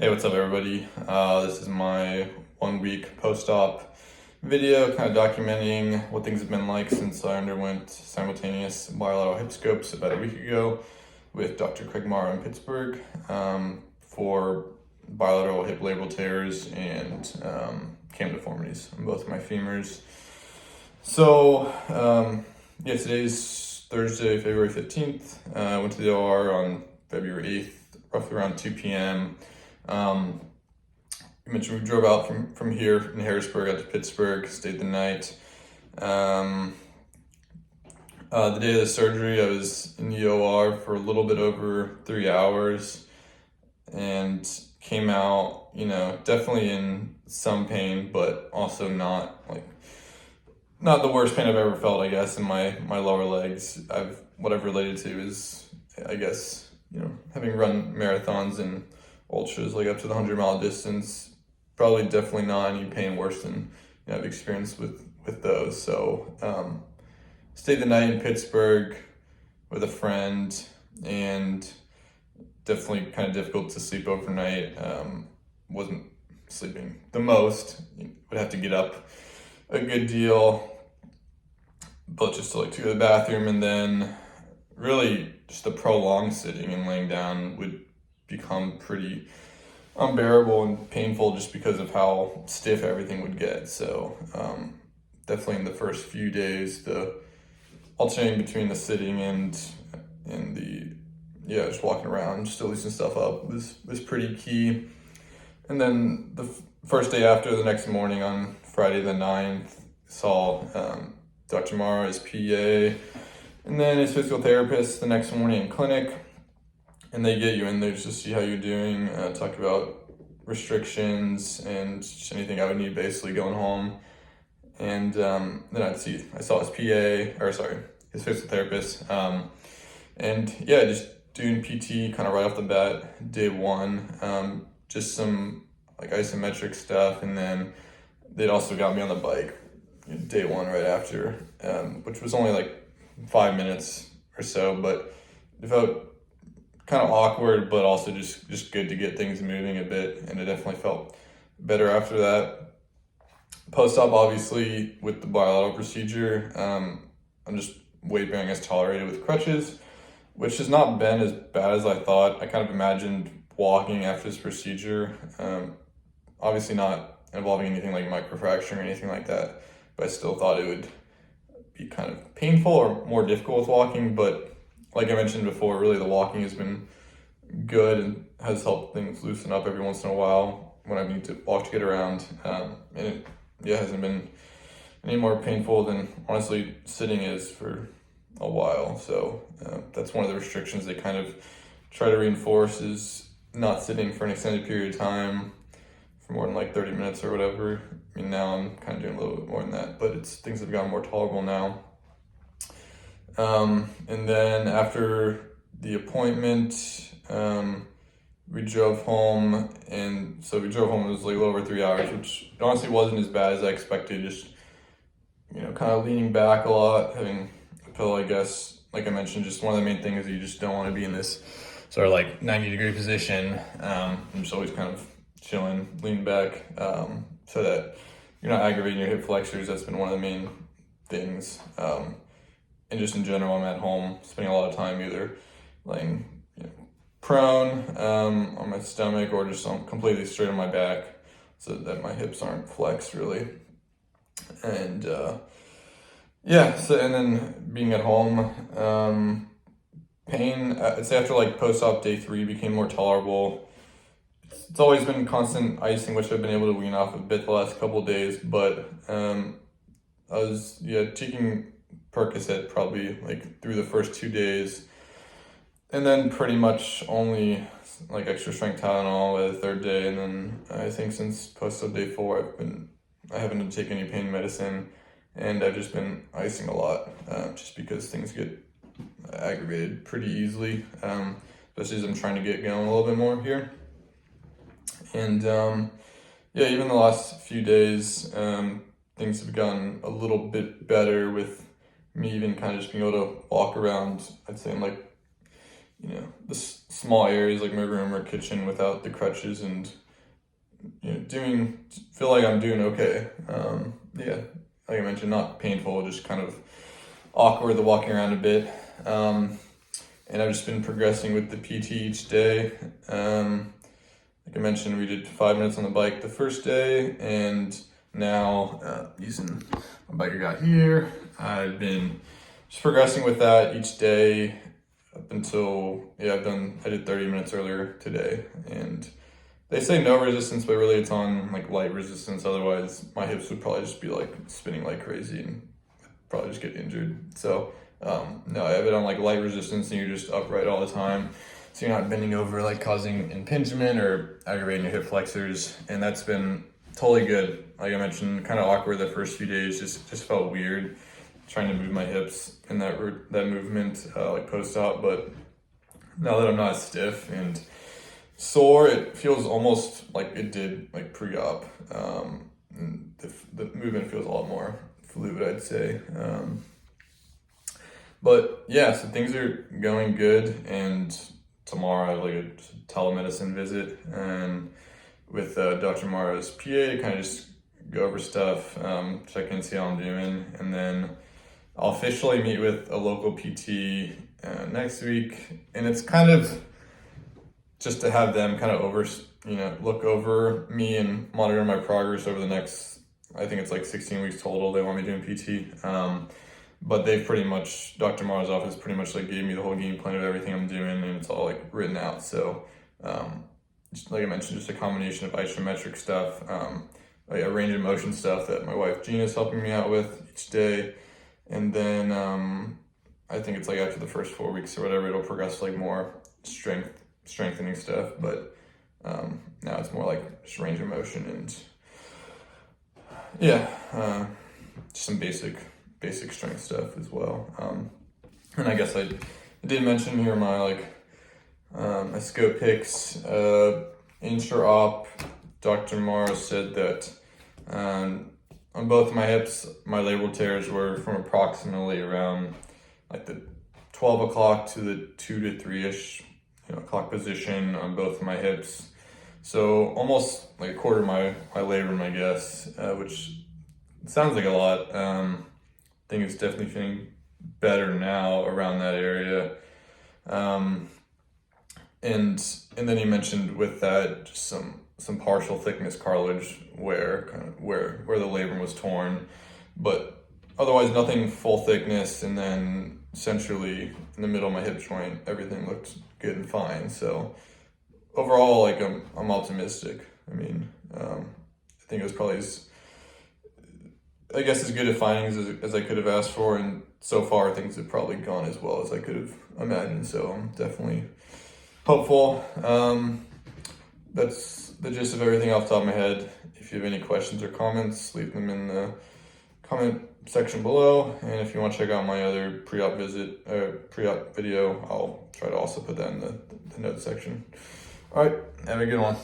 Hey, what's up everybody? This is my 1 week post-op video kind of documenting what things have been like since I underwent simultaneous bilateral hip scopes about a week ago with Dr. Craig Morrow in Pittsburgh for bilateral hip labral tears and cam deformities on both of my femurs. So today's Thursday, February 15th. I went to the OR on February 8th, roughly around 2 p.m. You mentioned we drove out from here in Harrisburg out to Pittsburgh, stayed the night. The day of the surgery, I was in the OR for a little bit over 3 hours and came out, definitely in some pain, but also not the worst pain I've ever felt, I guess, in my lower legs. What I've related to is, I guess, having run marathons and ultras, like up to the 100-mile distance, probably definitely not any pain worse than I've experienced with those. So stayed the night in Pittsburgh with a friend, and definitely kind of difficult to sleep overnight. Wasn't sleeping the most, would have to get up a good deal, but just to go to the bathroom, and then really just the prolonged sitting and laying down would become pretty unbearable and painful just because of how stiff everything would get. So definitely in the first few days, the alternating between the sitting and the just walking around, just to loosen stuff up was pretty key. And then the first day after, the next morning on Friday the 9th, saw Dr. Morrow, his PA, and then his physical therapist the next morning in clinic. And they get you in there just to see how you're doing, talk about restrictions and just anything I would need basically going home. And then I saw his his physical therapist. Just doing PT kind of right off the bat, day one, just some isometric stuff. And then they'd also got me on the bike day one right after, which was only 5 minutes or so, but it felt kind of awkward, but also just good to get things moving a bit, and it definitely felt better after that. Post-op, obviously, with the bilateral procedure, I'm just weight bearing as tolerated with crutches, which has not been as bad as I thought. I kind of imagined walking after this procedure, obviously not involving anything like microfracturing or anything like that, but I still thought it would be kind of painful or more difficult with walking. But like I mentioned before, really the walking has been good and has helped things loosen up every once in a while when I need to walk to get around. And it hasn't been any more painful than honestly sitting is for a while. So that's one of the restrictions they kind of try to reinforce, is not sitting for an extended period of time for more than 30 minutes or whatever. I mean, now I'm kind of doing a little bit more than that, but things have gotten more tolerable now. And then after the appointment, we drove home, and so we drove home. It was a little over 3 hours, which honestly wasn't as bad as I expected. Just, kind of leaning back a lot, having a pillow, I guess. Like I mentioned, just one of the main things is you just don't want to be in this sort of 90-degree position. I'm just always kind of chilling, leaning back, so that you're not aggravating your hip flexors. That's been one of the main things. And just in general, I'm at home spending a lot of time either laying prone on my stomach, or just completely straight on my back, so that my hips aren't flexed really. And and then being at home, pain, I'd say after post-op day 3 became more tolerable. It's always been constant icing, which I've been able to wean off a bit the last couple of days, but I was taking Percocet probably through the first 2 days, and then pretty much only extra strength Tylenol by the 3rd day. And then I think since post-op day 4, I haven't had to take any pain medicine, and I've just been icing a lot, just because things get aggravated pretty easily, especially as I'm trying to get going a little bit more here. And even the last few days, things have gotten a little bit better, with me even kind of just being able to walk around, I'd say in the small areas like my room or kitchen without the crutches, and feel like I'm doing okay. Yeah, like I mentioned, not painful, just kind of awkward the walking around a bit. And I've just been progressing with the PT each day. Like I mentioned, we did 5 minutes on the bike the first day, and now using my bike I got here, I've been just progressing with that each day up until, I did 30 minutes earlier today. And they say no resistance, but really it's on like light resistance. Otherwise, my hips would probably just be like spinning like crazy and probably just get injured. So no, I have it on like light resistance, and you're just upright all the time. So you're not bending over, like causing impingement or aggravating your hip flexors. And that's been totally good. Like I mentioned, kind of awkward the first few days, just felt weird trying to move my hips in that movement, like post-op. But now that I'm not stiff and sore, it feels almost like it did like pre-op. And the movement feels a lot more fluid, I'd say. But yeah, so things are going good, and tomorrow I have like a telemedicine visit and with Dr. Mara's PA to kind of just go over stuff, check in, see how I'm doing, and then I'll officially meet with a local PT next week, and it's kind of just to have them kind of look over me and monitor my progress over the next, I think it's like 16 weeks total. They want me doing PT. But they've pretty much, Dr. Mara's office pretty much like gave me the whole game plan of everything I'm doing, and it's all like written out. So, just, like I mentioned, just a combination of isometric stuff, like a range of motion stuff that my wife Gina's helping me out with each day. And then I think it's like after the first 4 weeks or whatever, it'll progress like more strengthening stuff. But now it's more like just range of motion and just some basic strength stuff as well. And I guess I did mention here my my scope pics, intra-op. Dr. Mara said that on both of my hips, my labral tears were from approximately around like the 12 o'clock to the 2 to 3-ish o'clock position on both of my hips. So almost like a quarter of my labrum, I guess, which sounds like a lot. I think it's definitely feeling better now around that area. And then he mentioned with that just some partial thickness cartilage where the labrum was torn, but otherwise nothing full thickness. And then centrally in the middle of my hip joint, everything looked good and fine. So overall, like I'm optimistic. I mean, I think it was probably as good a findings as I could have asked for, and so far things have probably gone as well as I could have imagined. So I'm definitely hopeful. That's the gist of everything off the top of my head. If you have any questions or comments, leave them in the comment section below. And if you want to check out my other pre-op video, I'll try to also put that in the notes section. All right, have a good one.